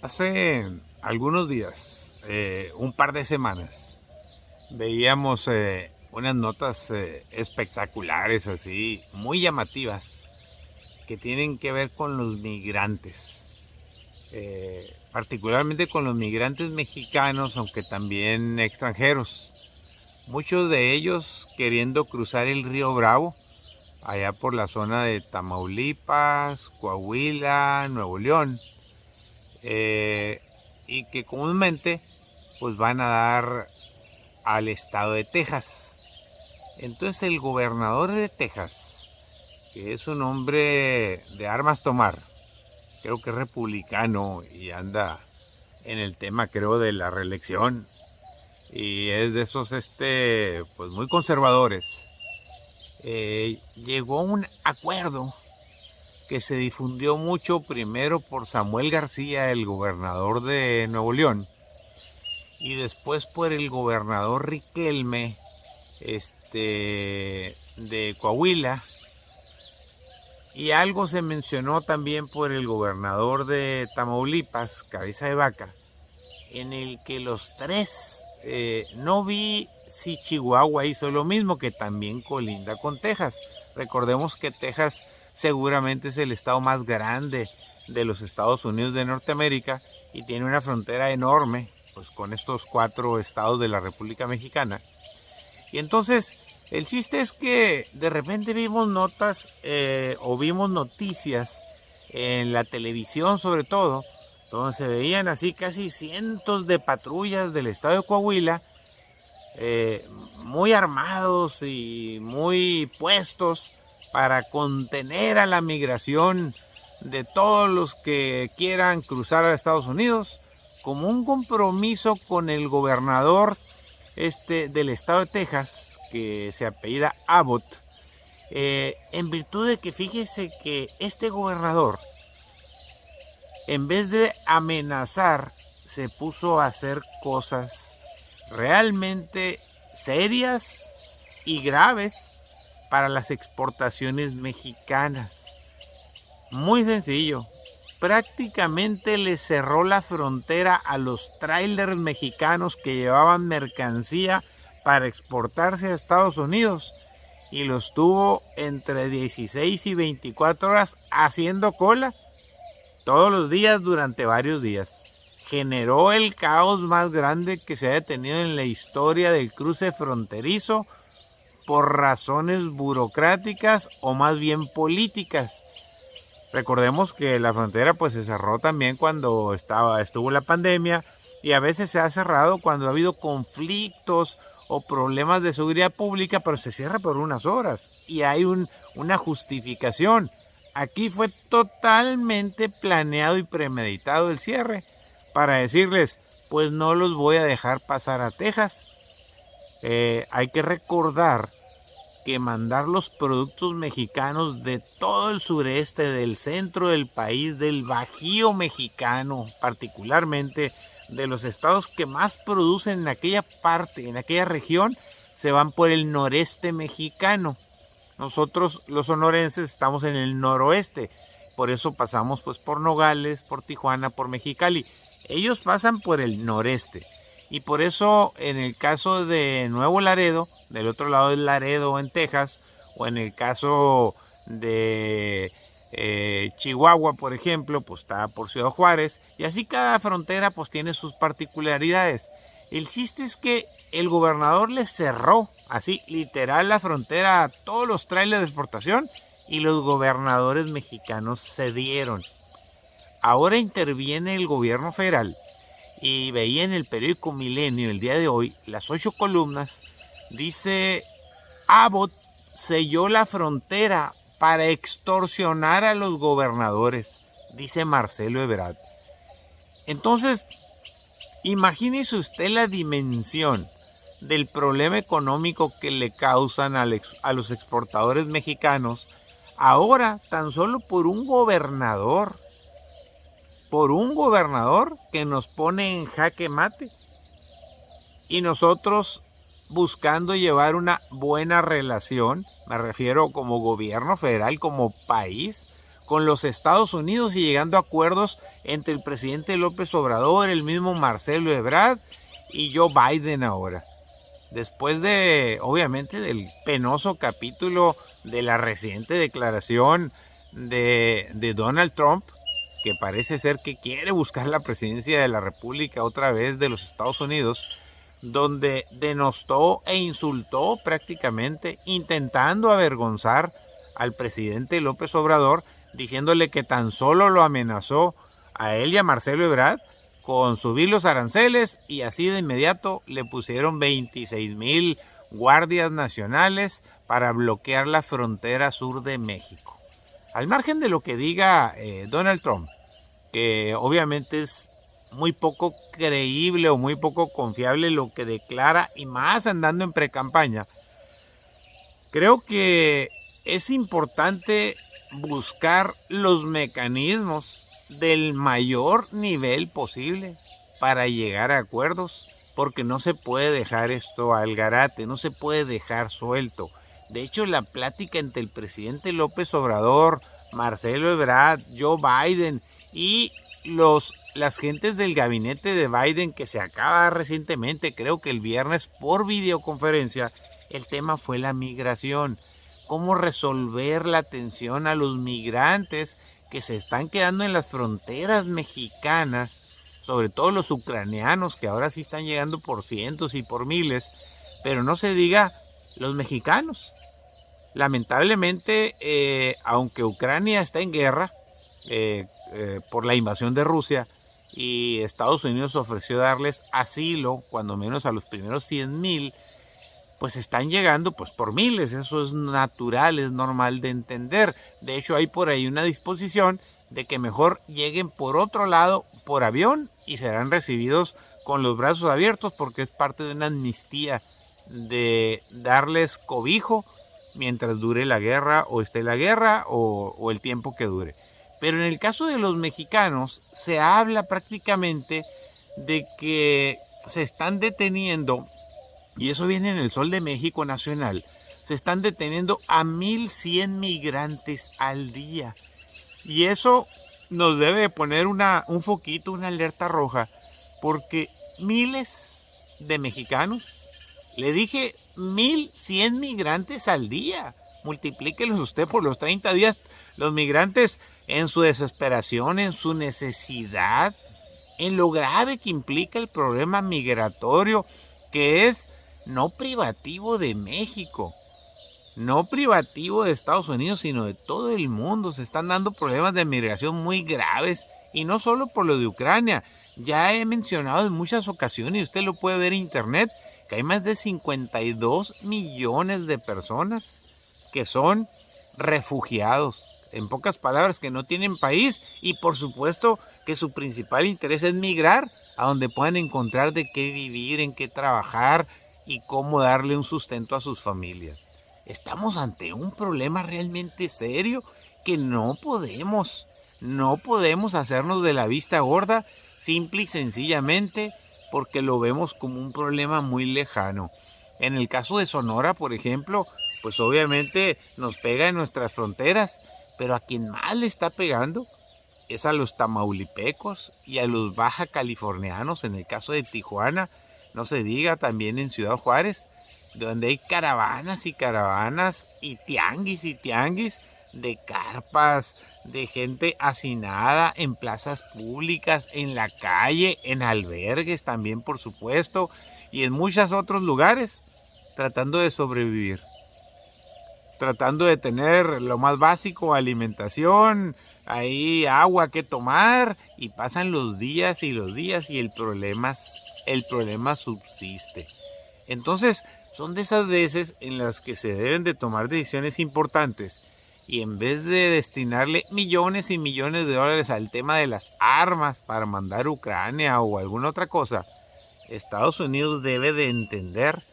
Hace algunos días, un par de semanas, veíamos unas notas espectaculares, así, muy llamativas, que tienen que ver con los migrantes, particularmente con los migrantes mexicanos, aunque también extranjeros. Muchos de ellos queriendo cruzar el río Bravo, allá por la zona de Tamaulipas, Coahuila, Nuevo León, eh, y que comúnmente pues van a dar al estado de Texas. Entonces el gobernador de Texas, que es un hombre de armas tomar, creo que es republicano y anda en el tema, creo, de la reelección, y es de esos pues muy conservadores, llegó a un acuerdo que se difundió mucho primero por Samuel García, el gobernador de Nuevo León, y después por el gobernador Riquelme, de Coahuila, y algo se mencionó también por el gobernador de Tamaulipas, Cabeza de Vaca, en el que los tres, no vi si Chihuahua hizo lo mismo, que también colinda con Texas. Recordemos que Texas seguramente es el estado más grande de los Estados Unidos de Norteamérica y tiene una frontera enorme pues con estos cuatro estados de la República Mexicana. Y entonces el chiste es que de repente vimos notas, o vimos noticias en la televisión sobre todo, donde se veían así casi cientos de patrullas del estado de Coahuila, eh, muy armados y muy puestos para contener a la migración de todos los que quieran cruzar a Estados Unidos, como un compromiso con el gobernador del estado de Texas, que se apellida Abbott, en virtud de que fíjese que este gobernador, en vez de amenazar, se puso a hacer cosas realmente serias y graves para las exportaciones mexicanas. Muy sencillo. Prácticamente le cerró la frontera a los trailers mexicanos que llevaban mercancía para exportarse a Estados Unidos y los tuvo entre 16 y 24 horas haciendo cola todos los días durante varios días. Generó el caos más grande que se haya tenido en la historia del cruce fronterizo por razones burocráticas o más bien políticas. Recordemos que la frontera pues se cerró también cuando estuvo la pandemia, y a veces se ha cerrado cuando ha habido conflictos o problemas de seguridad pública, pero se cierra por unas horas y hay una justificación. Aquí fue totalmente planeado y premeditado el cierre para decirles, pues no los voy a dejar pasar a Texas. Hay que recordar que mandar los productos mexicanos de todo el sureste, del centro del país, del Bajío mexicano, particularmente de los estados que más producen en aquella parte, en aquella región, se van por el noreste mexicano. Nosotros los sonorenses estamos en el noroeste, por eso pasamos pues por Nogales, por Tijuana, por Mexicali. Ellos pasan por el noreste. Y por eso en el caso de Nuevo Laredo, del otro lado del Laredo en Texas, o en el caso de Chihuahua, por ejemplo, pues está por Ciudad Juárez, y así cada frontera pues tiene sus particularidades. El chiste es que el gobernador le cerró, así literal, la frontera a todos los trailers de exportación, y los gobernadores mexicanos cedieron. Ahora interviene el gobierno federal, y veía en el periódico Milenio el día de hoy, las 8 columnas, dice: Abbott selló la frontera para extorsionar a los gobernadores, dice Marcelo Ebrard. Entonces, imagínese usted la dimensión del problema económico que le causan a los exportadores mexicanos, ahora tan solo por un gobernador que nos pone en jaque mate, y nosotros buscando llevar una buena relación, me refiero como gobierno federal, como país, con los Estados Unidos y llegando a acuerdos entre el presidente López Obrador, el mismo Marcelo Ebrard y Joe Biden ahora. Después de, obviamente, del penoso capítulo de la reciente declaración de Donald Trump, que parece ser que quiere buscar la presidencia de la República otra vez de los Estados Unidos, donde denostó e insultó prácticamente, intentando avergonzar al presidente López Obrador, diciéndole que tan solo lo amenazó a él y a Marcelo Ebrard con subir los aranceles, y así de inmediato le pusieron 26,000 guardias nacionales para bloquear la frontera sur de México. Al margen de lo que diga Donald Trump, que obviamente es muy poco creíble o muy poco confiable lo que declara, y más andando en precampaña, creo que es importante buscar los mecanismos del mayor nivel posible para llegar a acuerdos, porque no se puede dejar esto al garate, no se puede dejar suelto. De hecho, la plática entre el presidente López Obrador, Marcelo Ebrard, Joe Biden y las gentes del gabinete de Biden, que se acaba recientemente, creo que el viernes, por videoconferencia, el tema fue la migración. Cómo resolver la atención a los migrantes que se están quedando en las fronteras mexicanas, sobre todo los ucranianos, que ahora sí están llegando por cientos y por miles, pero no se diga los mexicanos. Lamentablemente, aunque Ucrania está en guerra por la invasión de Rusia, y Estados Unidos ofreció darles asilo, cuando menos a los primeros 100,000, pues están llegando pues por miles. Eso es natural, es normal de entender. De hecho, hay por ahí una disposición de que mejor lleguen por otro lado, por avión, y serán recibidos con los brazos abiertos, porque es parte de una amnistía de darles cobijo mientras dure la guerra, o esté la guerra, o el tiempo que dure. Pero en el caso de los mexicanos, se habla prácticamente de que se están deteniendo, y eso viene en el Sol de México Nacional, se están deteniendo a 1,100 migrantes al día. Y eso nos debe poner un foquito, una alerta roja, porque miles de mexicanos, le dije 1,100 migrantes al día, multiplíquelos usted por los 30 días, los migrantes en su desesperación, en su necesidad, en lo grave que implica el problema migratorio, que es no privativo de México, no privativo de Estados Unidos, sino de todo el mundo. Se están dando problemas de migración muy graves, y no solo por lo de Ucrania. Ya he mencionado en muchas ocasiones, y usted lo puede ver en internet, que hay más de 52 millones de personas que son refugiados. En pocas palabras, que no tienen país, y por supuesto que su principal interés es migrar a donde puedan encontrar de qué vivir, en qué trabajar y cómo darle un sustento a sus familias. Estamos ante un problema realmente serio que no podemos hacernos de la vista gorda, simple y sencillamente porque lo vemos como un problema muy lejano. En el caso de Sonora, por ejemplo, pues obviamente nos pega en nuestras fronteras, pero a quien más le está pegando es a los tamaulipecos y a los baja californianos. En el caso de Tijuana, no se diga, también en Ciudad Juárez, donde hay caravanas y caravanas y tianguis de carpas, de gente hacinada en plazas públicas, en la calle, en albergues también, por supuesto, y en muchos otros lugares, tratando de sobrevivir, tratando de tener lo más básico, alimentación, hay agua que tomar, y pasan los días y el problema subsiste. Entonces, son de esas veces en las que se deben de tomar decisiones importantes, y en vez de destinarle millones y millones de dólares al tema de las armas para mandar a Ucrania o alguna otra cosa, Estados Unidos debe de entender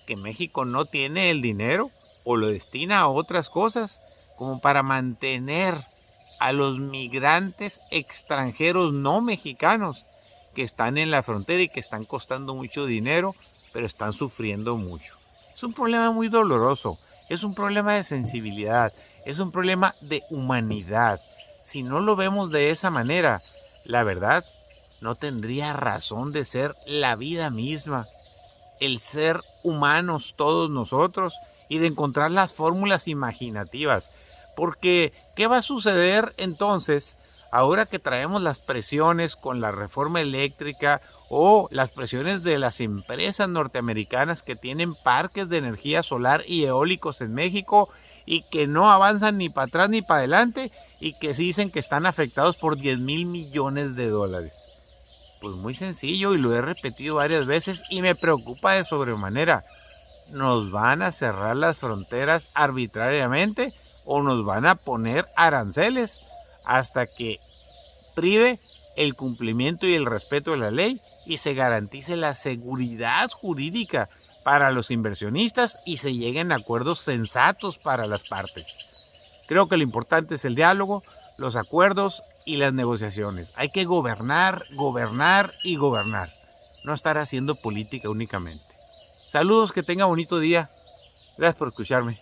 que México no tiene el dinero, o lo destina a otras cosas, como para mantener a los migrantes extranjeros no mexicanos que están en la frontera y que están costando mucho dinero, pero están sufriendo mucho. Es un problema muy doloroso, es un problema de sensibilidad, es un problema de humanidad. Si no lo vemos de esa manera, la verdad, no tendría razón de ser la vida misma, el ser humanos todos nosotros y de encontrar las fórmulas imaginativas. Porque, ¿qué va a suceder entonces ahora que traemos las presiones con la reforma eléctrica o las presiones de las empresas norteamericanas que tienen parques de energía solar y eólicos en México y que no avanzan ni para atrás ni para adelante y que dicen que están afectados por 10,000 millones de dólares? Pues muy sencillo, y lo he repetido varias veces y me preocupa de sobremanera. ¿Nos van a cerrar las fronteras arbitrariamente o nos van a poner aranceles hasta que prive el cumplimiento y el respeto de la ley y se garantice la seguridad jurídica para los inversionistas y se lleguen a acuerdos sensatos para las partes? Creo que lo importante es el diálogo, los acuerdos y las negociaciones. Hay que gobernar, gobernar y gobernar, no estar haciendo política únicamente. Saludos, que tenga bonito día. Gracias por escucharme.